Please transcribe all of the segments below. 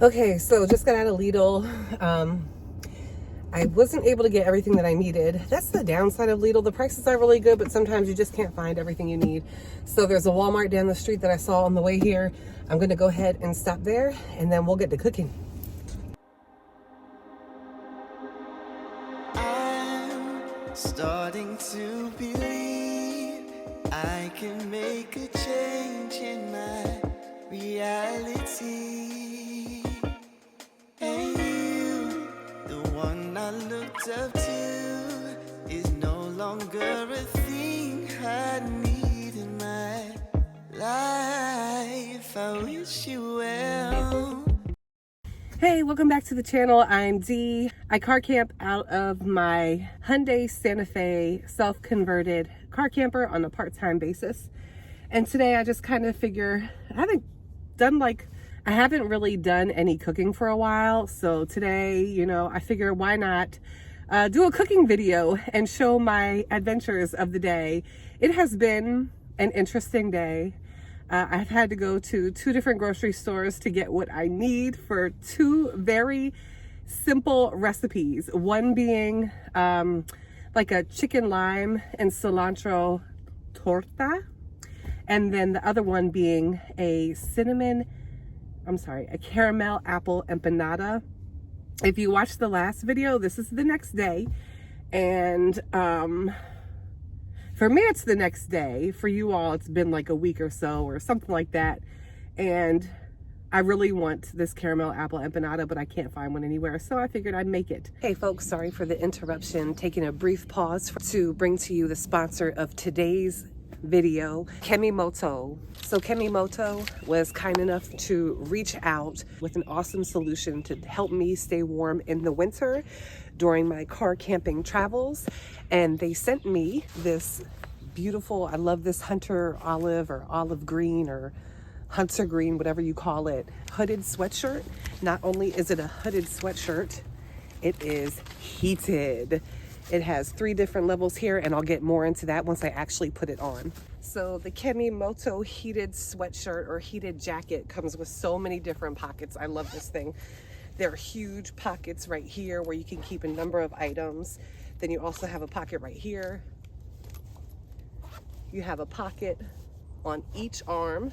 Okay, so just got out of Lidl. I wasn't able to get everything that I needed. That's the downside of Lidl. The prices are really good, but sometimes you just can't find everything you need. So there's a Walmart down the street that I saw on the way here. I'm gonna go ahead and stop there, and then we'll get to cooking. I'm starting to believe I can make a change in my reality. And you, the one I looked up to, is no longer a thing I need in my life. I wish you well. Hey, welcome back to the channel. I'm Dee. I car camp out of my Hyundai Santa Fe self-converted car camper on a part-time basis. And today I just kind of figure I haven't really done any cooking for a while. So today, I figure why not do a cooking video and show my adventures of the day. It has been an interesting day. I've had to go to 2 different grocery stores to get what I need for 2 very simple recipes. One being like a chicken lime and cilantro torta. And then the other one being a caramel apple empanada. If you watched the last video, this is the next day. And for me, it's the next day. For you all, it's been like a week or so or something like that. And I really want this caramel apple empanada, but I can't find one anywhere. So I figured I'd make it. Hey folks, sorry for the interruption. Taking a brief pause to bring to you the sponsor of today's video, Kemimoto. So Kemimoto was kind enough to reach out with an awesome solution to help me stay warm in the winter during my car camping travels. And they sent me this beautiful, I love this hunter olive or olive green or hunter green, whatever you call it, hooded sweatshirt. Not only is it a hooded sweatshirt, it is heated. It has 3 different levels here, and I'll get more into that once I actually put it on. So the Kemimoto heated sweatshirt or heated jacket comes with so many different pockets. I love this thing. There are huge pockets right here where you can keep a number of items. Then you also have a pocket right here. You have a pocket on each arm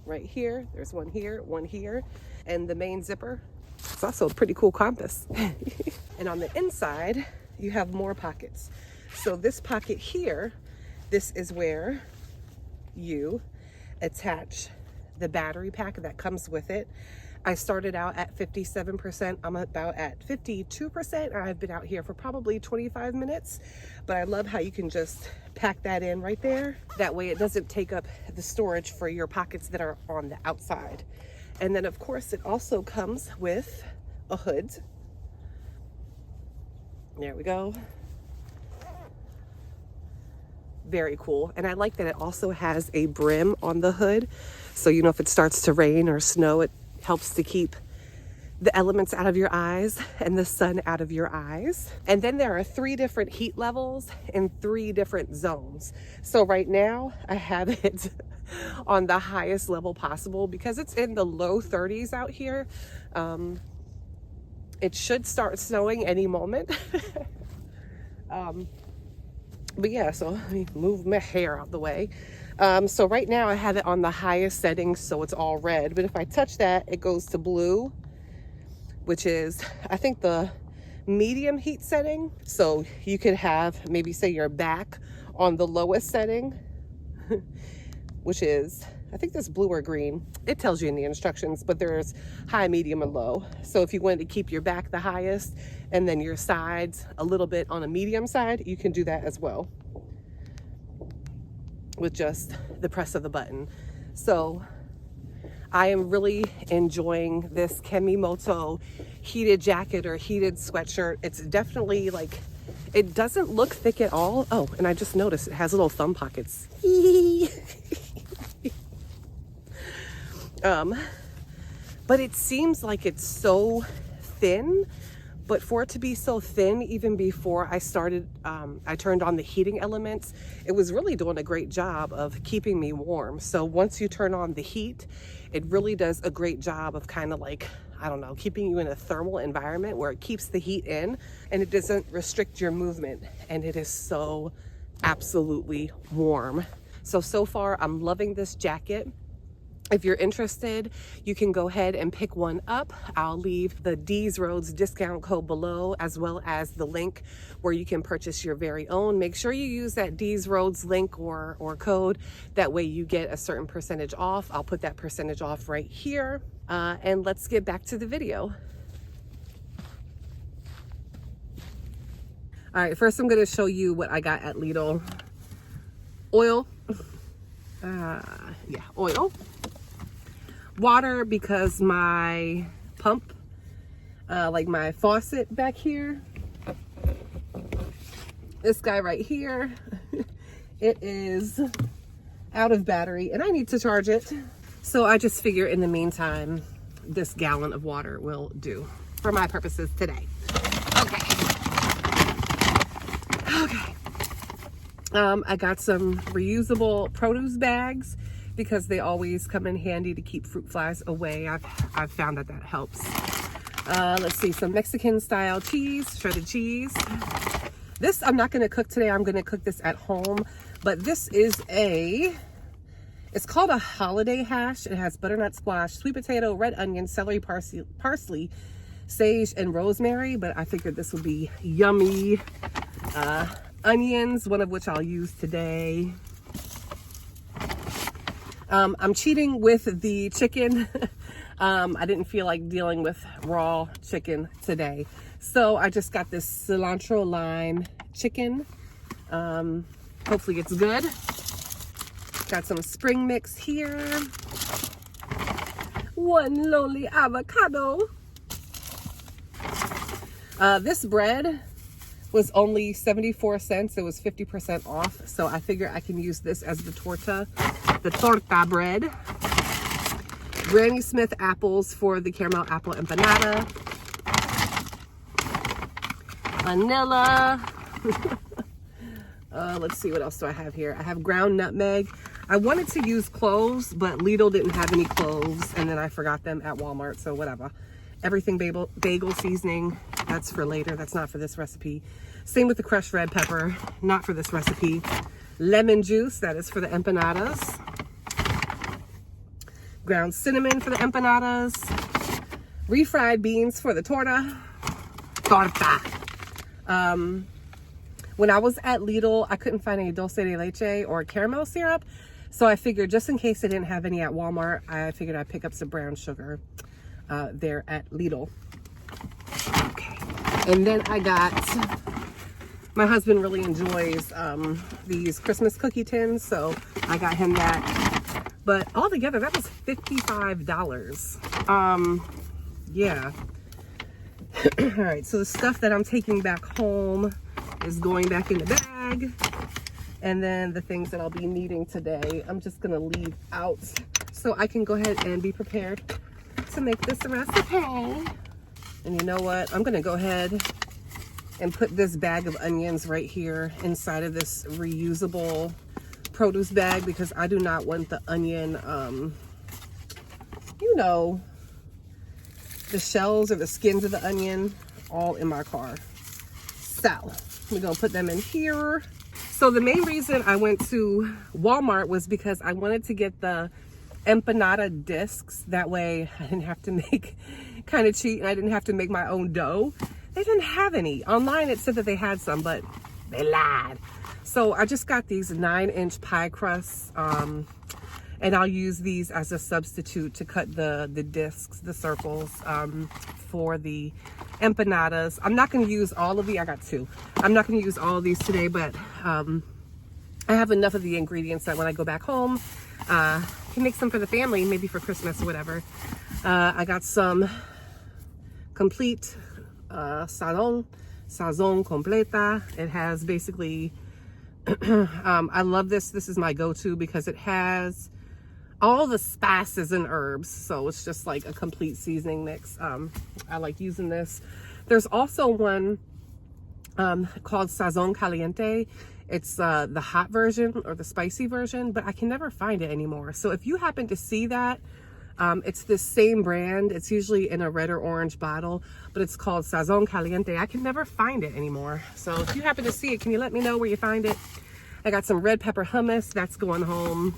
right here. There's one here, and the main zipper. It's also a pretty cool compass. And on the inside, you have more pockets. So this pocket here, this is where you attach the battery pack that comes with it. I started out at 57%. I'm about at 52%. I've been out here for probably 25 minutes, but I love how you can just pack that in right there. That way it doesn't take up the storage for your pockets that are on the outside. And then of course it also comes with a hood. There we go. Very cool. And I like that it also has a brim on the hood. So, if it starts to rain or snow, it helps to keep the elements out of your eyes and the sun out of your eyes. And then there are 3 different heat levels in 3 different zones. So right now I have it on the highest level possible because it's in the low 30s out here. It should start snowing any moment. But yeah, so let me move my hair out the way. So right now I have it on the highest setting, so it's all red. But if I touch that, it goes to blue, which is, I think, the medium heat setting. So you could have, maybe say your back on the lowest setting, which is, I think that's blue or green. It tells you in the instructions, but there's high, medium, and low. So if you wanted to keep your back the highest and then your sides a little bit on a medium side, you can do that as well with just the press of the button. So I am really enjoying this Kemimoto heated jacket or heated sweatshirt. It's definitely it doesn't look thick at all. Oh, and I just noticed it has little thumb pockets. But it seems like it's so thin, but for it to be so thin, even before I started, I turned on the heating elements, it was really doing a great job of keeping me warm. So once you turn on the heat, it really does a great job of kind of I don't know, keeping you in a thermal environment where it keeps the heat in and it doesn't restrict your movement. And it is so absolutely warm. So far I'm loving this jacket. If you're interested, you can go ahead and pick one up. I'll leave the D's Roads discount code below, as well as the link where you can purchase your very own. Make sure you use that D's Roads link or code. That way you get a certain percentage off. I'll put that percentage off right here. And let's get back to the video. All right, first I'm gonna show you what I got at Lidl. Oil, oil. Water, because my pump, like my faucet back here, this guy right here, it is out of battery and I need to charge it. So I just figure in the meantime, this gallon of water will do for my purposes today. Okay. I got some reusable produce bags because they always come in handy to keep fruit flies away. I've found that helps. Let's see, some Mexican style cheese, shredded cheese. This I'm not gonna cook today. I'm gonna cook this at home, but this is it's called a holiday hash. It has butternut squash, sweet potato, red onion, celery, parsley, sage, and rosemary, but I figured this would be yummy. Onions, one of which I'll use today. I'm cheating with the chicken. I didn't feel like dealing with raw chicken today. So I just got this cilantro lime chicken. Hopefully it's good. Got some spring mix here. One lowly avocado. This bread was only 74 cents. It was 50% off. So I figure I can use this as the torta bread. Granny Smith apples for the caramel apple empanada. Vanilla. Let's see, what else do I have here? I have ground nutmeg. I wanted to use cloves, but Lidl didn't have any cloves, and then I forgot them at Walmart, so whatever. Everything bagel seasoning, that's for later. That's not for this recipe. Same with the crushed red pepper, not for this recipe. Lemon juice, that is for the empanadas. Ground cinnamon for the empanadas. Refried beans for the torta. When I was at Lidl, I couldn't find any dulce de leche or caramel syrup. So I figured just in case they didn't have any at Walmart, I figured I'd pick up some brown sugar there at Lidl. Okay. And then I got, my husband really enjoys these Christmas cookie tins. So I got him that. But altogether, that was $55. Yeah. All right, so the stuff that I'm taking back home is going back in the bag. And then the things that I'll be needing today, I'm just gonna leave out so I can go ahead and be prepared to make this recipe. And you know what? I'm gonna go ahead and put this bag of onions right here inside of this reusable produce bag because I do not want the onion, you know, the shells or the skins of the onion all in my car. So we're gonna put them in here. So the main reason I went to Walmart was because I wanted to get the empanada discs. That way I didn't have to make, kind of cheat, and I didn't have to make my own dough. They didn't have any. Online it said that they had some, but they lied. So I just got these 9-inch pie crusts, and I'll use these as a substitute to cut the discs, the circles, for the empanadas. I'm not going to use all of I got two. I'm not going to use all of these today, but I have enough of the ingredients that when I go back home, I can make some for the family, maybe for Christmas or whatever. I got some complete sazon completa. It has basically, I love this. This is my go-to because it has all the spices and herbs, so it's just like a complete seasoning mix. I like using this. There's also one called Sazon Caliente. It's the hot version or the spicy version, but I can never find it anymore. So if you happen to see that, It's the same brand. It's usually in a red or orange bottle, but it's called Sazon Caliente. I can never find it anymore. So if you happen to see it, can you let me know where you find it? I got some red pepper hummus. That's going home.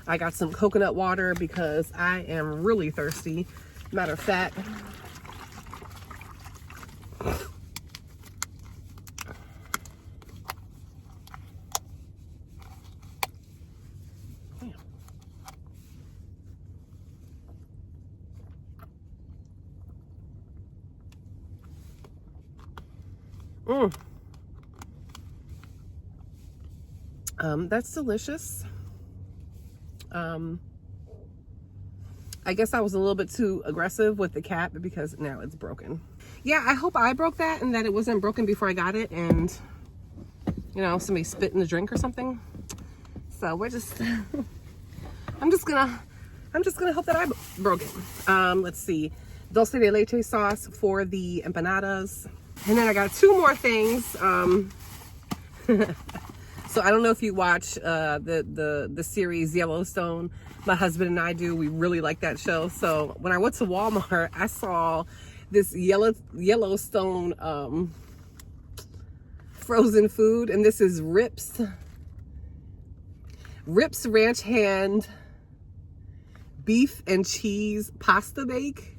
I got some coconut water because I am really thirsty. Matter of fact, that's delicious. I guess I was a little bit too aggressive with the cap because now it's broken. Yeah, I hope I broke that and that it wasn't broken before I got it and, you know, somebody spit in the drink or something. So we're just, I'm just gonna hope that I broke it. Let's see, dulce de leche sauce for the empanadas. And then I got two more things. So I don't know if you watch the series Yellowstone. My husband and I do. We really like that show. So when I went to Walmart, I saw this Yellowstone frozen food, and this is Rips Ranch Hand beef and cheese pasta bake,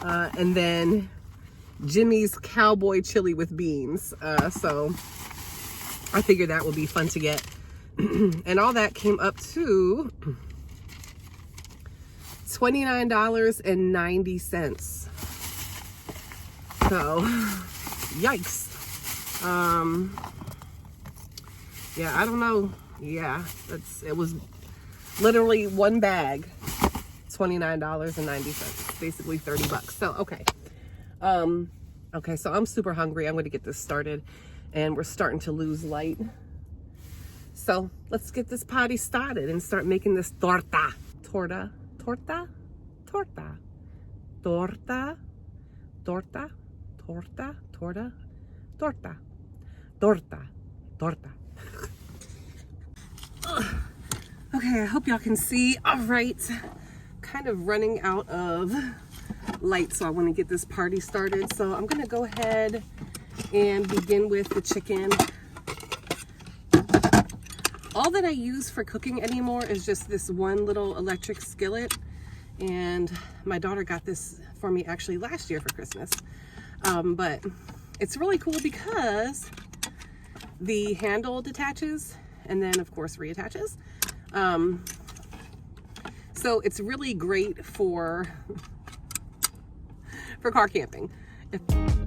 and then Jimmy's cowboy chili with beans. So I figured that would be fun to get. And all that came up to $29.90. So, yikes. Yeah, I don't know. Yeah, it was literally one bag, $29.90, basically 30 bucks. So, okay. Okay, so I'm super hungry. I'm going to get this started, and we're starting to lose light. So let's get this party started and start making this torta. Torta. Okay, I hope y'all can see. All right, kind of running out of light, so I want to get this party started. So I'm gonna go ahead and begin with the chicken. All that I use for cooking anymore is just this one little electric skillet, and my daughter got this for me actually last year for Christmas. But it's really cool because the handle detaches and then of course reattaches. So it's really great for car camping.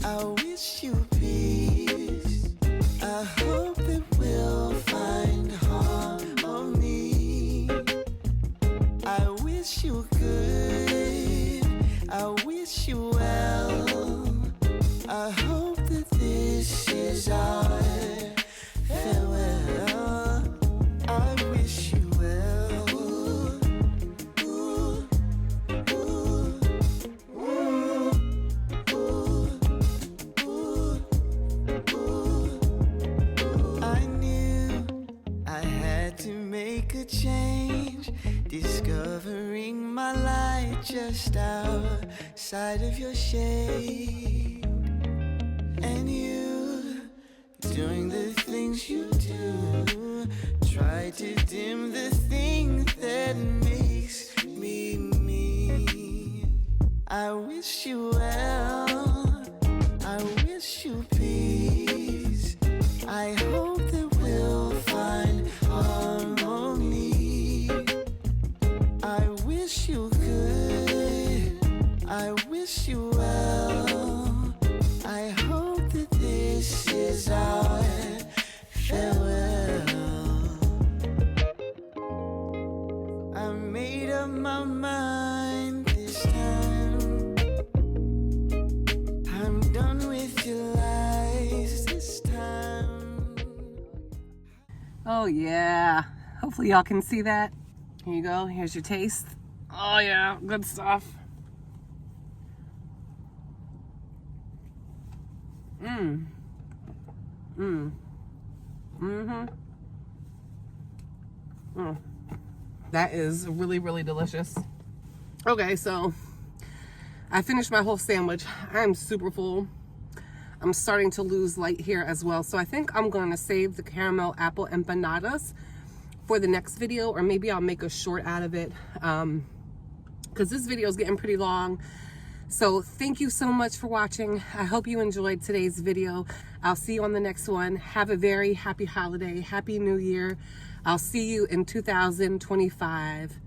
I wish you peace. I hope that we'll find harmony. I wish you good. I wish you well. I hope that this is our farewell. I wish you well. Ooh, ooh, ooh, ooh. I knew I had to make a change, discovering my light just outside of your shade. And you, doing the things you do, try to dim the thing that makes me me. I wish you well, I wish you peace. I hope that we'll find harmony. I wish you good, I wish you well. I hope that this is our farewell. I made up my mind this time. I'm done with your lies this time. Oh yeah, hopefully y'all can see that. Here you go, here's your taste. Oh yeah, good stuff. That is really, really delicious. Okay, so I finished my whole sandwich. I'm super full. I'm starting to lose light here as well. So I think I'm going to save the caramel apple empanadas for the next video, or maybe I'll make a short out of it, because this video is getting pretty long. So thank you so much for watching. I hope you enjoyed today's video. I'll see you on the next one. Have a very happy holiday. Happy New Year. I'll see you in 2025.